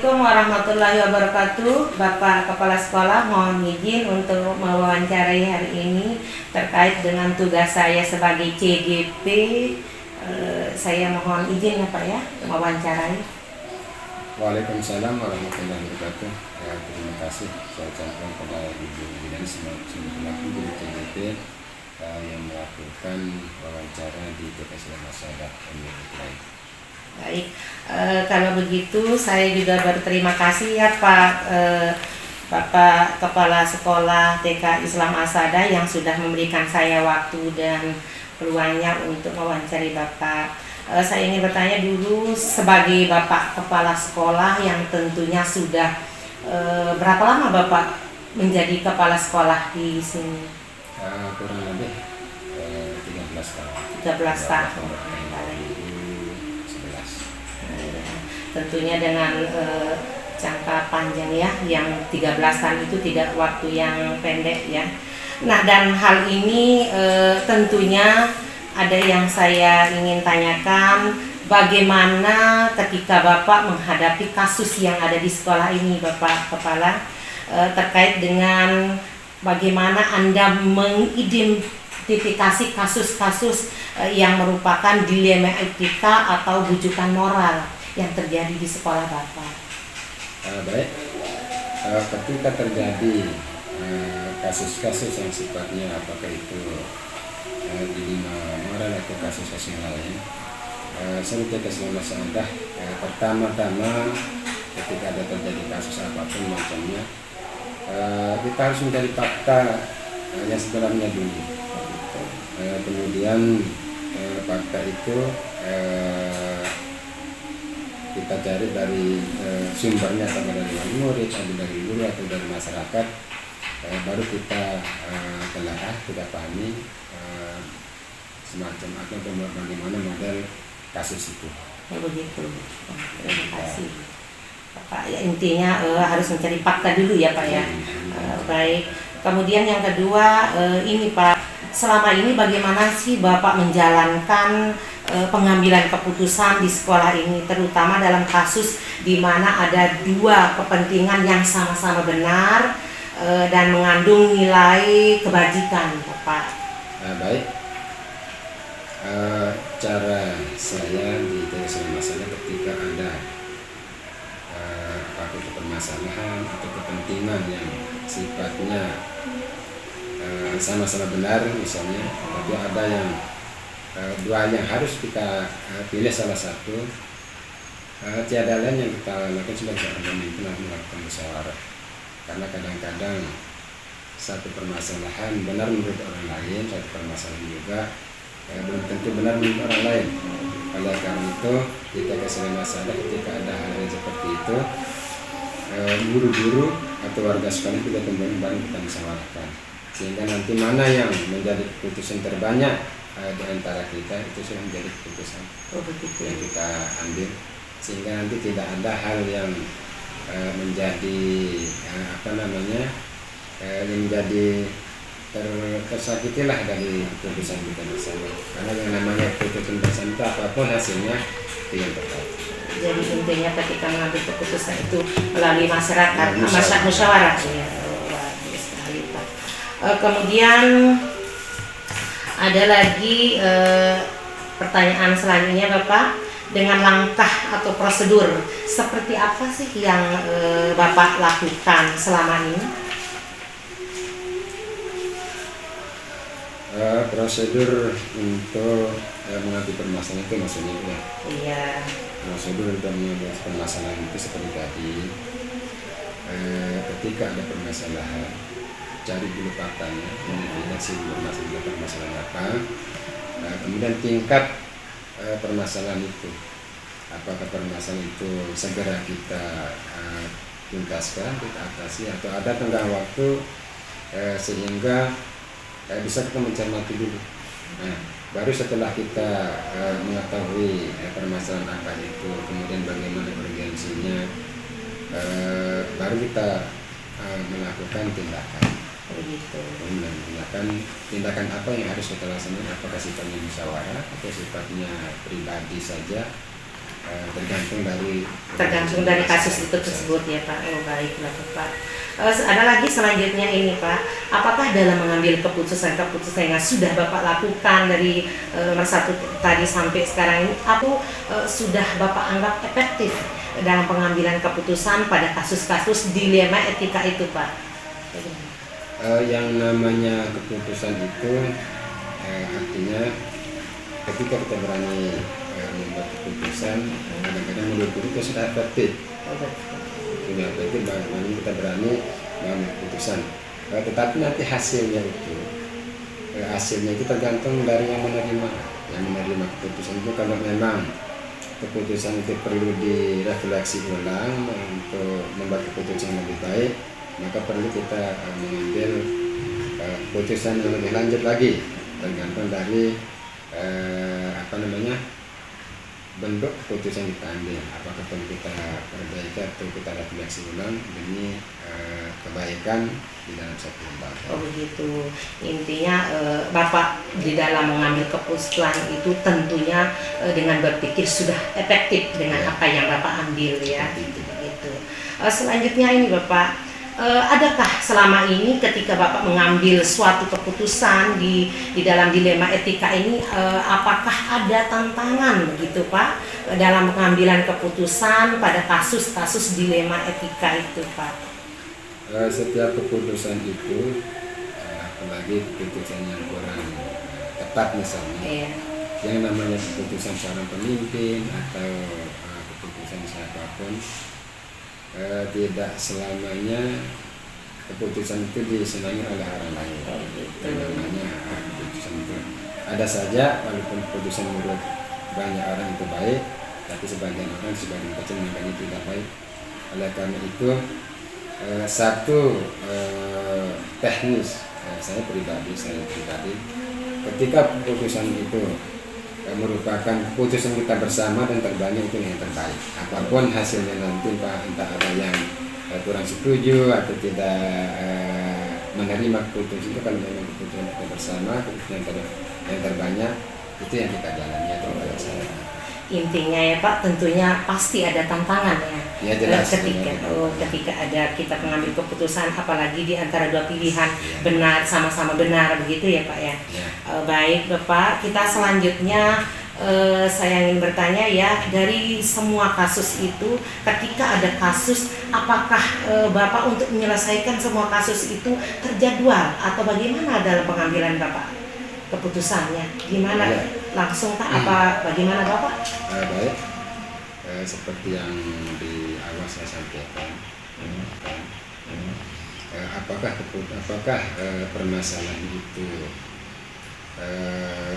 Assalamualaikum warahmatullahi wabarakatuh. Bapak Kepala Sekolah, mohon izin untuk mewawancarai hari ini terkait dengan tugas saya sebagai CGP. Saya mohon izin ya Pak ya, mewawancarai. Waalaikumsalam warahmatullahi wabarakatuh. Terima kasih saya ucapkan kepada Ibu Bidan selaku Guru CGP yang melakukan wawancara di TK Masyarakat Unit. Baik, kalau begitu saya juga berterima kasih ya Pak Bapak Kepala Sekolah TK Islam Asada yang sudah memberikan saya waktu dan peluangnya untuk mewawancari Bapak. Saya ingin bertanya dulu sebagai Bapak Kepala Sekolah yang tentunya sudah berapa lama Bapak menjadi Kepala Sekolah di sini? Kurang lebih 13 tahun. 13 tahun. Tentunya dengan jangka panjang ya, yang 13 tahun itu tidak waktu yang pendek ya. Nah, dan hal ini tentunya ada yang saya ingin tanyakan, bagaimana ketika Bapak menghadapi kasus yang ada di sekolah ini Bapak Kepala, terkait dengan bagaimana Anda mengidentifikasi kasus-kasus yang merupakan dilema etika atau bujukan moral yang terjadi di sekolah Bapak. Baik, ketika terjadi kasus-kasus yang sifatnya apakah itu dilema moral atau kasus-kasus lain, seperti keseluruhan masyarakat, pertama-tama ketika ada terjadi kasus apapun macamnya, kita harus mencari fakta yang sebenarnya dulu. Kemudian fakta itu kita cari dari sumbernya, atau dari murid, atau dari guru, atau dari masyarakat, baru kita telaah, kita pahami semacam atau bagaimana model kasus itu. Begitu. Terima kasih Pak. Ya, intinya harus mencari fakta dulu ya Pak ya. Baik. Kemudian yang kedua, ini Pak, selama ini bagaimana sih Bapak menjalankan pengambilan keputusan di sekolah ini, terutama dalam kasus di mana ada dua kepentingan yang sama-sama benar dan mengandung nilai kebajikan, Bapak? Baik, cara saya di TK Masalah ketika ada apapun permasalahan atau kepentingan yang sifatnya sama-sama benar misalnya, tapi ada yang dua yang harus kita pilih salah satu, tiada lain yang kita lakukan sebagai seorang pemimpin adalah melakukan musyawarah. Karena kadang-kadang satu permasalahan benar menurut orang lain, satu permasalahan juga belum tentu benar menurut orang lain. Oleh karena itu kita kasih masalah ketika ada hal yang seperti itu, guru-guru atau warga sekolah juga kembali bareng kita musyawarahkan, sehingga nanti mana yang menjadi keputusan terbanyak di antara kita itu sudah menjadi keputusan yang kita ambil, sehingga nanti tidak ada hal yang menjadi yang menjadi tersakitilah dari keputusan kita bersama, karena yang namanya keputusan bersama itu apapun hasilnya itu yang tepat. Jadi intinya ketika mengambil keputusan itu melalui masyarakat, musyawarah ya. Bagus sekali Pak. Kemudian ada lagi pertanyaan selanjutnya Bapak, dengan langkah atau prosedur seperti apa sih yang Bapak lakukan selama ini? Prosedur untuk menghadapi permasalahan itu maksudnya ya? Iya. Prosedur untuk menghadapi permasalahan itu seperti tadi, ketika ada permasalahan, cari dulu faktanya, identifikasi permasalahan apa, kemudian tingkat permasalahan itu, apakah permasalahan itu segera kita tuntaskan, kita atasi, atau ada tenggang waktu sehingga bisa kita mencermati dulu. Nah, baru setelah kita mengetahui permasalahan apa itu, kemudian bagaimana urgensinya, baru kita melakukan tindakan. Tindakan apa yang harus kita laksanakan, apakah sifatnya musyawarah atau sifatnya pribadi saja, tergantung dari kasus itu tersebut ya Pak. Baiklah Pak. Ada lagi selanjutnya ini Pak, apakah dalam mengambil keputusan yang sudah Bapak lakukan dari nomor 1 tadi sampai sekarang ini, sudah Bapak anggap efektif dalam pengambilan keputusan pada kasus-kasus dilema etika itu Pak? Yang namanya keputusan itu artinya ketika kita berani membuat keputusan, kadang-kadang menurut itu sudah efektif. Sudah efektif, bagaimana kita berani mengambil keputusan. Tetapi nanti hasilnya itu tergantung dari yang menerima keputusan itu. Kalau memang keputusan itu perlu direfleksi ulang untuk membuat keputusan yang lebih baik, maka perlu kita mengambil keputusan yang lebih lanjut lagi, tergantung dari bentuk keputusan kita ambil, apakah perlu kita perbaiki atau kita refleksi ulang demi kebaikan di dalam satu lembaga. Begitu. Intinya Bapak di dalam mengambil keputusan itu tentunya dengan berpikir sudah efektif dengan apa yang Bapak ambil ya. Begitu. Selanjutnya ini Bapak, adakah selama ini ketika Bapak mengambil suatu keputusan di dalam dilema etika ini, apakah ada tantangan begitu Pak dalam pengambilan keputusan pada kasus-kasus dilema etika itu Pak? Setiap keputusan itu, apalagi keputusan yang kurang tepat misalnya, yang namanya keputusan seorang pemimpin atau keputusan siapapun, tidak selamanya keputusan itu disenangi oleh orang lain. Namanya keputusan itu ada saja, walaupun keputusan menurut banyak orang itu baik, tapi sebagian kecil menganggap itu tidak baik. Oleh karena itu satu teknis saya pribadi, ketika keputusan itu merupakan keputusan kita bersama dan terbanyak itu yang terbaik. Apapun hasilnya nanti Pak, entah ada yang kurang setuju atau tidak menerima keputusan itu, kalau memang keputusan kita bersama, keputusan yang terbanyak itu yang kita jalani atau saya. Intinya ya Pak, tentunya pasti ada tantangan ya jelas, ketika ada kita mengambil keputusan, apalagi di antara dua pilihan benar, sama-sama benar begitu ya Pak ya. Baik Bapak, kita selanjutnya saya ingin bertanya ya, dari semua kasus itu, ketika ada kasus, apakah Bapak untuk menyelesaikan semua kasus itu terjadwal atau bagaimana dalam pengambilan Bapak keputusannya? Gimana? Langsung kah apa bagaimana Bapak? Baik, seperti yang di awal saya sampaikan, apakah permasalahan itu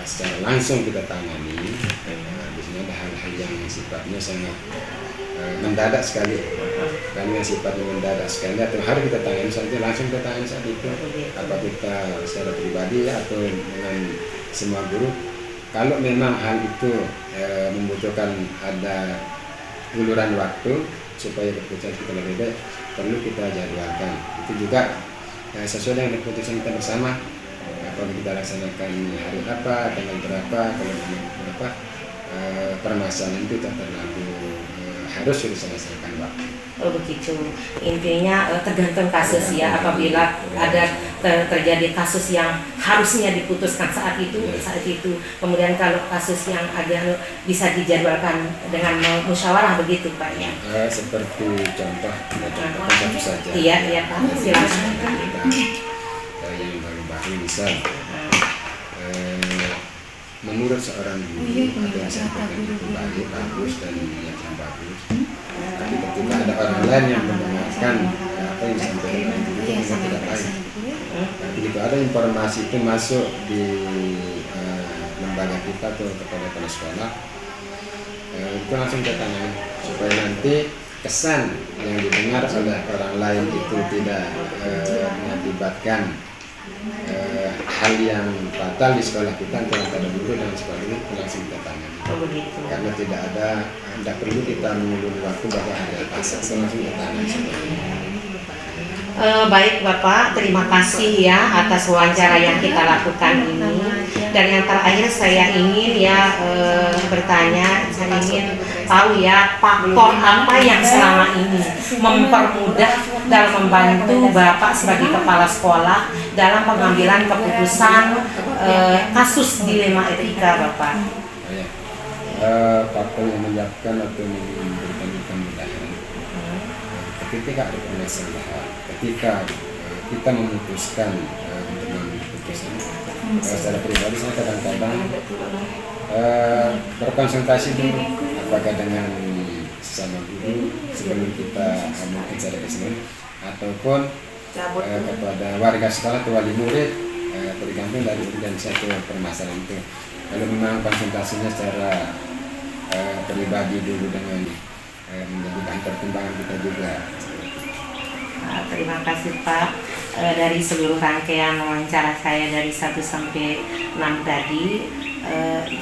secara langsung kita tangani, di sini ada hal-hal yang sifatnya sangat mendadak sekali, dan yang sifatnya mendadak sekali atau harus kita tangani saja, langsung kita tangani saat itu, apa kita secara pribadi atau dengan semua guru. Kalau memang hal itu membutuhkan ada uluran waktu supaya keputusan kita lebih baik, perlu kita jadwalkan. Itu juga sesuai dengan keputusan kita bersama. Kalau kita laksanakan hari apa, tanggal berapa, kalau berapa, permasalahan itu tak terlalu harus diselesaikan waktu. Begitu. Intinya tergantung kasus ya. Apabila ada terjadi kasus yang harusnya diputuskan saat itu. Kemudian kalau kasus yang ada bisa dijadwalkan dengan musyawarah begitu Pak ya. Seperti contoh satu saja. Iya Pak. Silakan. Yang baru-baru misal, menurut seorang guru atau yang sampaikan itu bagus dan niat yang bagus, tapi ketika ada orang lain yang mendengarkan apa yang disampaikan oleh guru itu memang tidak baik. Begitu ada informasi itu masuk di lembaga kita atau kepada kepala sekolah, itu langsung kita tangani supaya nanti kesan yang didengar oleh orang lain itu tidak mengakibatkan hal yang fatal di sekolah kita antara guru dan sekolah ini langsung kita tangani. Karena tidak perlu kita mengulur waktu bahwa ada kasus, langsung kita tangani. Baik Bapak, terima kasih ya atas wawancara yang kita lakukan ini. Dan yang terakhir saya ingin ya bertanya, saya ingin tahu ya faktor apa yang selama ini mempermudah dalam membantu Bapak sebagai kepala sekolah dalam pengambilan keputusan kasus dilema etika Bapak. Faktor yang menyebabkan atau memberikan kemudahan ketika ada permasalahan, ketika kita memutuskan untuk mengambil keputusan. Secara pribadi saya kadang-kadang berkonsultasi dulu apakah dengan sesama guru sebelum kita mungkin secara resmi ataupun kepada warga sekolah atau wali murid, tergantung dari organisasi permasalahan itu. Kalau memang konsultasinya secara pribadi dulu dengan menjadi bahan pertimbangan kita juga. Terima kasih Pak. Dari seluruh rangkaian wawancara saya dari 1 sampai 6 tadi,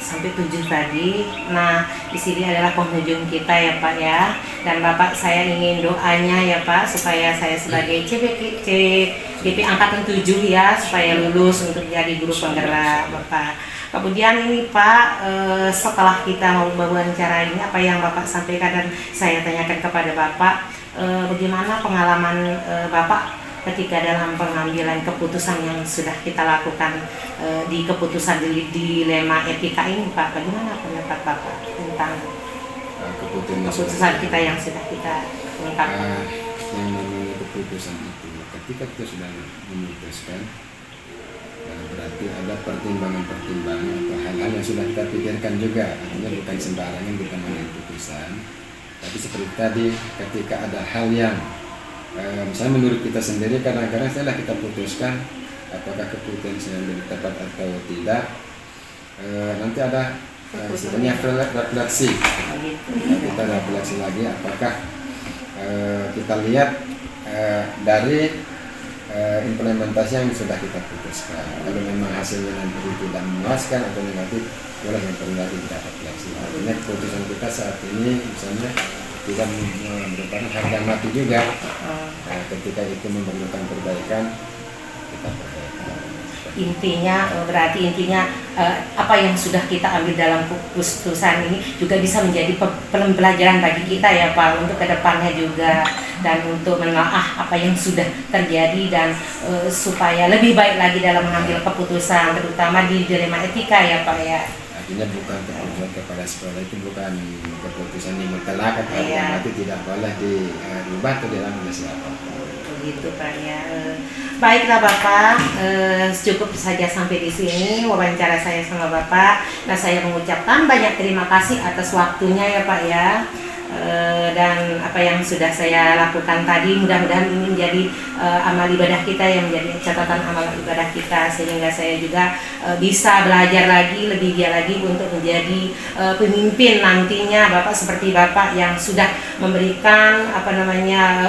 sampai 7 tadi. Nah, di sini adalah penghujung kita ya Pak ya. Dan Bapak saya ingin doanya ya Pak supaya saya sebagai CBP angkatan 7 ya supaya lulus untuk jadi guru penggerak Bapak. Kemudian ini Pak, setelah kita mau wawancara ini apa yang Bapak sampaikan dan saya tanyakan kepada Bapak, bagaimana pengalaman Bapak ketika dalam pengambilan keputusan yang sudah kita lakukan di keputusan dilema etika ini Pak, bagaimana pendapat Bapak tentang keputusan kita yang sudah kita ungkapkan? Yang namanya keputusan itu ketika kita sudah memutuskan, berarti ada pertimbangan-pertimbangan atau hal-hal yang sudah kita pikirkan juga. Artinya bukan sembarangan kita mengambil keputusan, tapi seperti tadi ketika ada hal yang misalnya menurut kita sendiri kadang-kadang setelah kita putuskan apakah keputusan yang lebih tepat atau tidak, nanti ada sebenarnya refleksi. Kita refleksi lagi apakah kita lihat dari implementasi yang sudah kita putuskan. Kalau memang hasilnya nanti tidak memuaskan atau negatif, boleh yang perlu lagi kita refleksi. Artinya keputusan kita saat ini misalnya tidak merupakan harga mati juga. Ketika itu memerlukan perbaikan, kita perbaikan. Berarti intinya apa yang sudah kita ambil dalam keputusan ini juga bisa menjadi pembelajaran bagi kita ya Pak untuk kedepannya juga, dan untuk menelaah apa yang sudah terjadi dan supaya lebih baik lagi dalam mengambil keputusan terutama di dilema etika ya Pak ya. Artinya bukan keputusan kepada sekolah itu bukan keputusan yang mutlak atau mati tidak boleh diubah atau diambil siapa. Begitu Pak ya. Baiklah Bapak, cukup saja sampai di sini wawancara saya sama Bapak. Nah, saya mengucapkan banyak terima kasih atas waktunya ya Pak ya. Dan apa yang sudah saya lakukan tadi mudah-mudahan ini menjadi amal ibadah kita, yang menjadi catatan amal ibadah kita, sehingga saya juga bisa belajar lagi lebih giat lagi untuk menjadi pemimpin nantinya Bapak, seperti Bapak yang sudah memberikan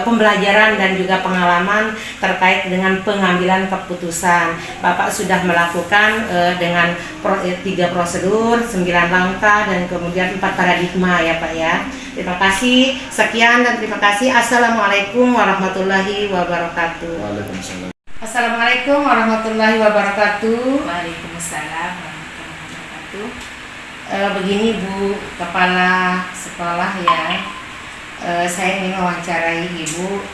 pembelajaran dan juga pengalaman terkait dengan pengambilan keputusan. Bapak sudah melakukan dengan 3 prosedur, 9 langkah dan kemudian 4 paradigma ya Pak ya. Terima kasih, sekian dan terima kasih. Assalamualaikum warahmatullahi wabarakatuh. Waalaikumsalam. Assalamualaikum warahmatullahi wabarakatuh. Waalaikumsalam warahmatullahi wabarakatuh. Begini Bu Kepala Sekolah ya, saya ingin mewawancarai Ibu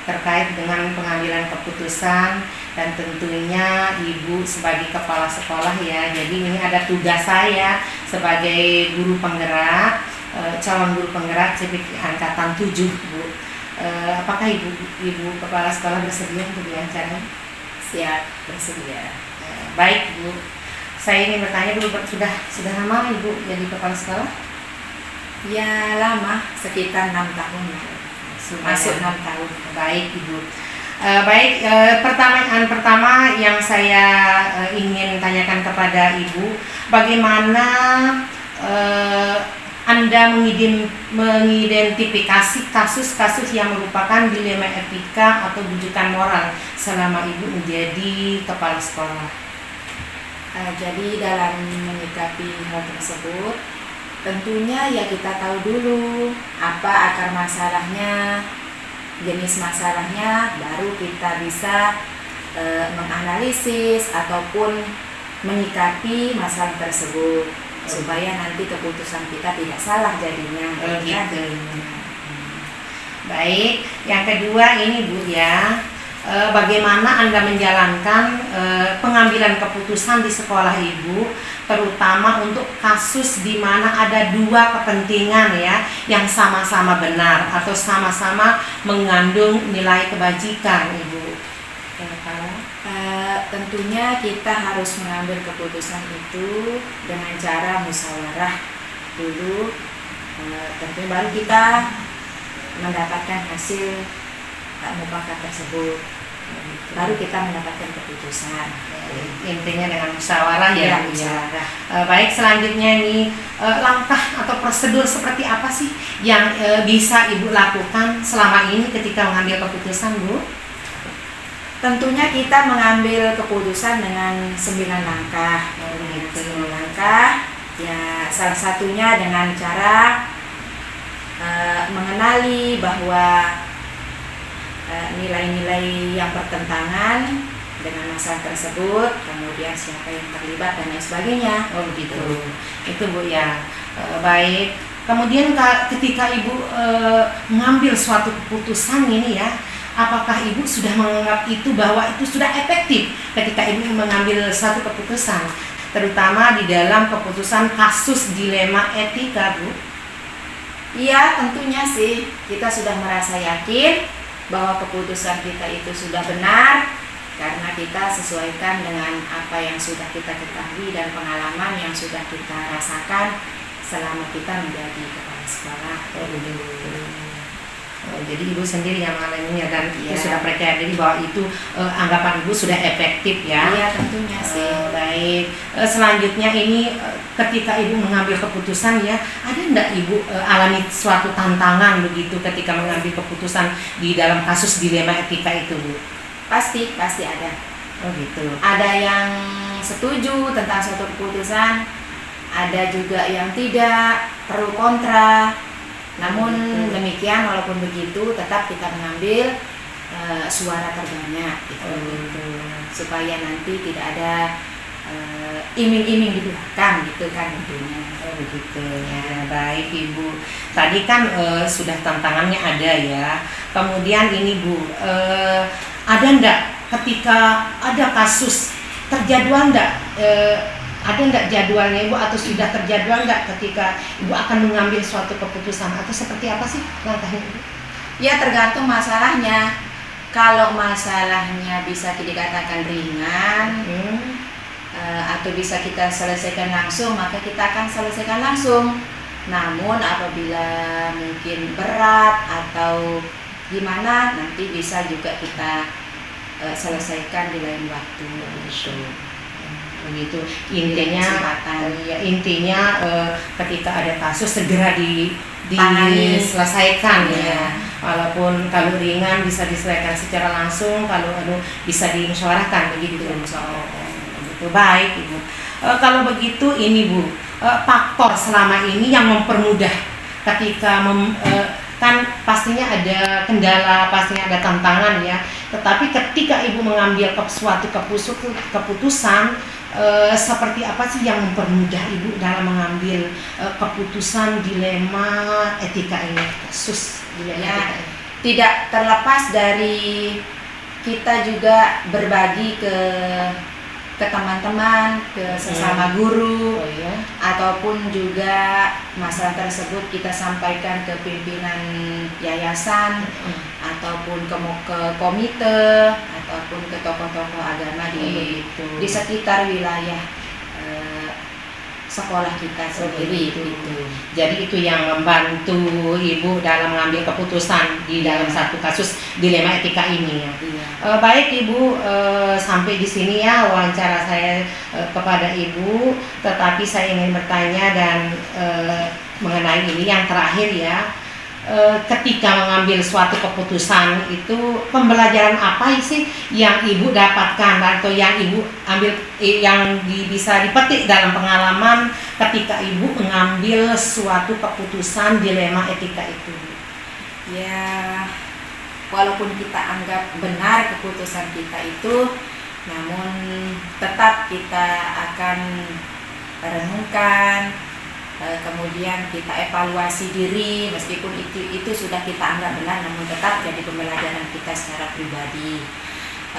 terkait dengan pengambilan keputusan, dan tentunya Ibu sebagai Kepala Sekolah ya. Jadi ini ada tugas saya sebagai guru penggerak, calon guru penggerak CBP angkatan 7 Bu. Apakah Ibu Kepala Sekolah bersedia untuk diwawancara? Siap, bersedia. Baik Bu, saya ingin bertanya dulu, sudah lama Ibu jadi Kepala Sekolah? Ya lama, sekitar 6 tahun. Masuk 6 tahun. Baik Ibu. Pertanyaan pertama yang saya ingin tanyakan kepada Ibu, bagaimana Anda mengidentifikasi kasus-kasus yang merupakan dilema etika atau bujukan moral selama Ibu menjadi kepala sekolah? Jadi dalam menyikapi hal tersebut, tentunya ya kita tahu dulu apa akar masalahnya, jenis masalahnya, baru kita bisa menganalisis ataupun menyikapi masalah tersebut supaya nanti keputusan kita tidak salah jadinya. Gitu. Baik, yang kedua ini Bu ya, bagaimana Anda menjalankan pengambilan keputusan di sekolah Ibu, terutama untuk kasus di mana ada dua kepentingan ya yang sama-sama benar atau sama-sama mengandung nilai kebajikan Ibu. Tentunya kita harus mengambil keputusan itu dengan cara musyawarah dulu, tentunya baru kita mendapatkan hasil mufakat tersebut, baru kita mendapatkan keputusan. Intinya dengan musyawarah ya. Musyawarah. Baik, selanjutnya ini langkah atau prosedur seperti apa sih yang bisa Ibu lakukan selama ini ketika mengambil keputusan Bu? Tentunya kita mengambil keputusan dengan 9 langkah. 9 langkah ya, salah satunya dengan cara mengenali bahwa nilai-nilai yang bertentangan dengan masalah tersebut, kemudian siapa yang terlibat dan lain sebagainya. Oh gitu. Itu Bu ya. Baik. Kemudian ketika Ibu mengambil suatu keputusan ini ya, apakah Ibu sudah menganggap itu bahwa itu sudah efektif ketika Ibu mengambil suatu keputusan, terutama di dalam keputusan kasus dilema etika Bu? Iya, tentunya sih kita sudah merasa yakin bahwa keputusan kita itu sudah benar karena kita sesuaikan dengan apa yang sudah kita ketahui dan pengalaman yang sudah kita rasakan selama kita menjadi kepala sekolah. Jadi Ibu sendiri yang mengalaminya dan Iya. sudah percaya diri bahwa itu anggapan Ibu sudah efektif ya. Iya, tentunya sih. Baik. Selanjutnya ini ketika Ibu mengambil keputusan ya, ada enggak Ibu alami suatu tantangan begitu ketika mengambil keputusan di dalam kasus dilema etika itu Bu? Pasti ada. Oh gitu. Ada yang setuju tentang suatu keputusan, ada juga yang tidak, pro kontra. Namun demikian, walaupun begitu tetap kita mengambil suara terbanyak gitu. Supaya nanti tidak ada iming-iming di belakang gitu kan tentunya. Oh begitu ya. Baik Ibu, tadi kan sudah tantangannya ada ya. Kemudian ini Bu, ada enggak ketika ada kasus terjadwal enggak, ada enggak jadwalnya Ibu, atau sudah terjadwal enggak ketika Ibu akan mengambil suatu keputusan, atau seperti apa sih langkahnya Ibu? Ya, tergantung masalahnya. Kalau masalahnya bisa dikatakan ringan, atau bisa kita selesaikan langsung, maka kita akan selesaikan langsung. Namun apabila mungkin berat atau gimana, nanti bisa juga kita selesaikan di lain waktu gitu. Begitu intinya. Intinya ketika ada kasus segera diselesaikan ya. Walaupun kalau ringan bisa diselesaikan secara langsung, kalau bisa dimusyawarahkan begitu. Begitu. Baik Ibu. Kalau begitu ini Bu, faktor selama ini yang mempermudah ketika kan pastinya ada kendala, pastinya ada tantangan ya. Tetapi ketika Ibu mengambil suatu keputusan, seperti apa sih yang mempermudah Ibu dalam mengambil keputusan dilema etika ini, kasus dilema Ya, etika ini? tidak terlepas dari kita juga berbagi ke teman-teman, ke sesama guru, Oh iya. ataupun juga masalah tersebut kita sampaikan ke pimpinan yayasan, ataupun ke komite, ataupun ke tokoh-tokoh agama di sekitar wilayah sekolah kita sendiri gitu. Jadi itu yang membantu Ibu dalam mengambil keputusan di dalam satu kasus dilema etika ini ya. Iya. Baik Ibu, sampai di sini ya wawancara saya kepada Ibu. Tetapi saya ingin bertanya dan mengenai ini yang terakhir ya. Ketika mengambil suatu keputusan itu, pembelajaran apa sih yang Ibu dapatkan atau yang Ibu ambil, yang bisa dipetik dalam pengalaman ketika Ibu mengambil suatu keputusan dilema etika itu? Ya, walaupun kita anggap benar keputusan kita itu, namun tetap kita akan renungkan, kemudian kita evaluasi diri, meskipun itu sudah kita anggap benar, namun tetap jadi pembelajaran kita secara pribadi,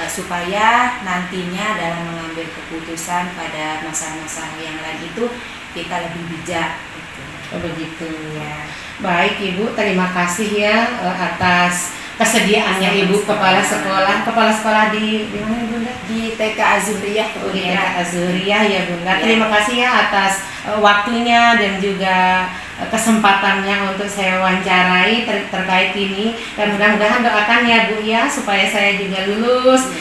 supaya nantinya dalam mengambil keputusan pada masa-masa yang lain itu kita lebih bijak. Oh begitu ya. Baik Ibu, terima kasih ya atas kesediaannya Ibu kepala sekolah di mana Bunda? Di TK Azuriyah Oh, di Kebumiran. TK Azuriyah ya Bunda. Ya. Terima kasih ya atas waktunya dan juga kesempatannya untuk saya wawancarai terkait ini, dan mudah-mudahan doakan ya Bu ya supaya saya juga lulus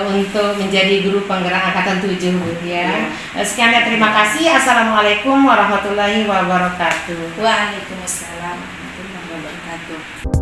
untuk menjadi guru penggerak angkatan 7 Bu ya. Sekian ya, terima kasih. Assalamualaikum warahmatullahi wabarakatuh. Waalaikumsalam warahmatullahi wabarakatuh.